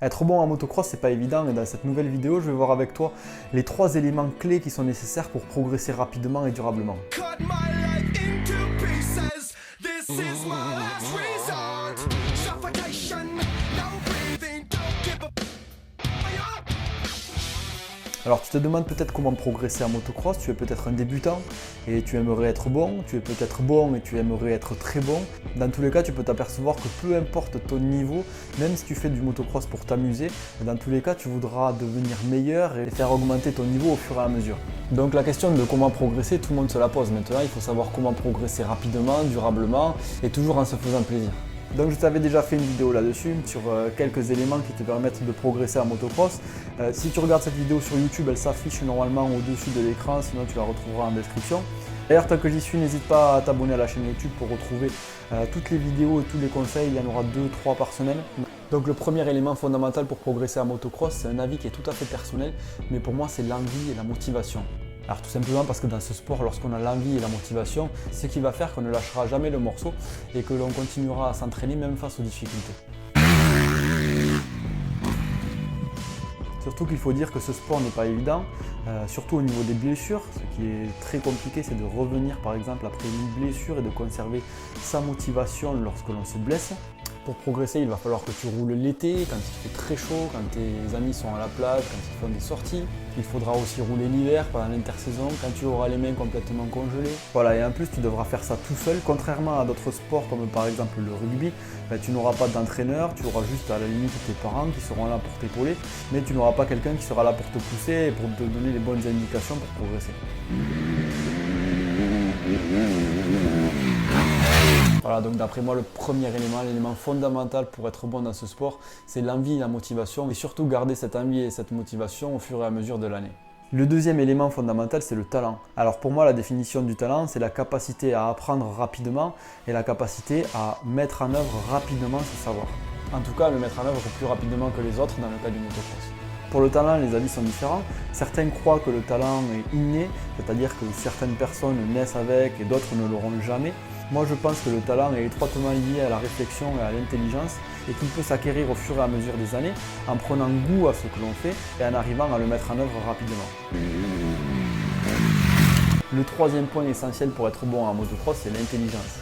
Être bon en motocross, c'est pas évident et dans cette nouvelle vidéo, je vais voir avec toi les 3 éléments clés qui sont nécessaires pour progresser rapidement et durablement. Alors tu te demandes peut-être comment progresser en motocross, tu es peut-être un débutant et tu aimerais être bon, tu es peut-être bon et tu aimerais être très bon. Dans tous les cas, tu peux t'apercevoir que peu importe ton niveau, même si tu fais du motocross pour t'amuser, dans tous les cas, tu voudras devenir meilleur et faire augmenter ton niveau au fur et à mesure. Donc la question de comment progresser, tout le monde se la pose maintenant. Il faut savoir comment progresser rapidement, durablement et toujours en se faisant plaisir. Donc je t'avais déjà fait une vidéo là-dessus sur quelques éléments qui te permettent de progresser en motocross. Si tu regardes cette vidéo sur YouTube, elle s'affiche normalement au-dessus de l'écran, sinon tu la retrouveras en description. D'ailleurs, tant que j'y suis, n'hésite pas à t'abonner à la chaîne YouTube pour retrouver toutes les vidéos et tous les conseils. Il y en aura 2-3 par semaine. Donc le premier élément fondamental pour progresser en motocross, c'est un avis qui est tout à fait personnel, mais pour moi c'est l'envie et la motivation. Alors tout simplement parce que dans ce sport, lorsqu'on a l'envie et la motivation, c'est ce qui va faire qu'on ne lâchera jamais le morceau et que l'on continuera à s'entraîner même face aux difficultés. Surtout qu'il faut dire que ce sport n'est pas évident, surtout au niveau des blessures. Ce qui est très compliqué, c'est de revenir par exemple après une blessure et de conserver sa motivation lorsque l'on se blesse. Pour progresser, il va falloir que tu roules l'été, quand il fait très chaud, quand tes amis sont à la plage, quand ils font des sorties. Il faudra aussi rouler l'hiver pendant l'intersaison, quand tu auras les mains complètement congelées. Voilà, et en plus, tu devras faire ça tout seul. Contrairement à d'autres sports comme par exemple le rugby, tu n'auras pas d'entraîneur, tu auras juste à la limite tes parents qui seront là pour t'épauler, mais tu n'auras pas quelqu'un qui sera là pour te pousser et pour te donner les bonnes indications pour progresser. Voilà, donc d'après moi, le premier élément, l'élément fondamental pour être bon dans ce sport, c'est l'envie et la motivation, et surtout garder cette envie et cette motivation au fur et à mesure de l'année. Le deuxième élément fondamental, c'est le talent. Alors pour moi, la définition du talent, c'est la capacité à apprendre rapidement et la capacité à mettre en œuvre rapidement ce savoir. En tout cas, le mettre en œuvre plus rapidement que les autres dans le cas du motocross. Pour le talent, les avis sont différents. Certains croient que le talent est inné, c'est-à-dire que certaines personnes naissent avec et d'autres ne l'auront jamais. Moi, je pense que le talent est étroitement lié à la réflexion et à l'intelligence et qu'il peut s'acquérir au fur et à mesure des années en prenant goût à ce que l'on fait et en arrivant à le mettre en œuvre rapidement. Le troisième point essentiel pour être bon en motocross, c'est l'intelligence.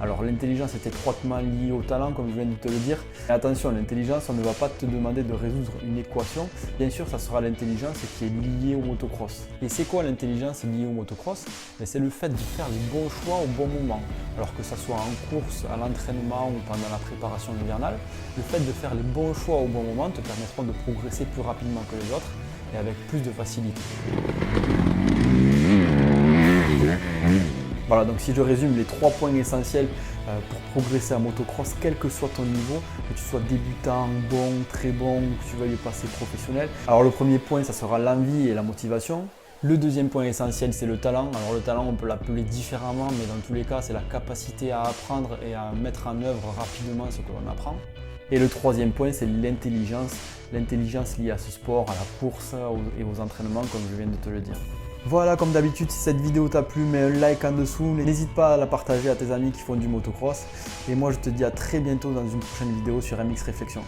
Alors l'intelligence est étroitement liée au talent, comme je viens de te le dire. Et attention, l'intelligence, on ne va pas te demander de résoudre une équation. Bien sûr, ça sera l'intelligence qui est liée au motocross. Et c'est quoi l'intelligence liée au motocross? C'est le fait de faire les bons choix au bon moment. Alors que ce soit en course, à l'entraînement ou pendant la préparation hivernale, le fait de faire les bons choix au bon moment te permettra de progresser plus rapidement que les autres et avec plus de facilité. Voilà, donc si je résume les 3 points essentiels pour progresser en motocross, quel que soit ton niveau, que tu sois débutant, bon, très bon, que tu veuilles passer professionnel. Alors le premier point, ça sera l'envie et la motivation. Le deuxième point essentiel, c'est le talent. Alors le talent, on peut l'appeler différemment, mais dans tous les cas, c'est la capacité à apprendre et à mettre en œuvre rapidement ce que l'on apprend. Et le troisième point, c'est l'intelligence liée à ce sport, à la course et aux entraînements, comme je viens de te le dire. Voilà, comme d'habitude, si cette vidéo t'a plu, mets un like en dessous, n'hésite pas à la partager à tes amis qui font du motocross. Et moi, je te dis à très bientôt dans une prochaine vidéo sur MX Réflexion.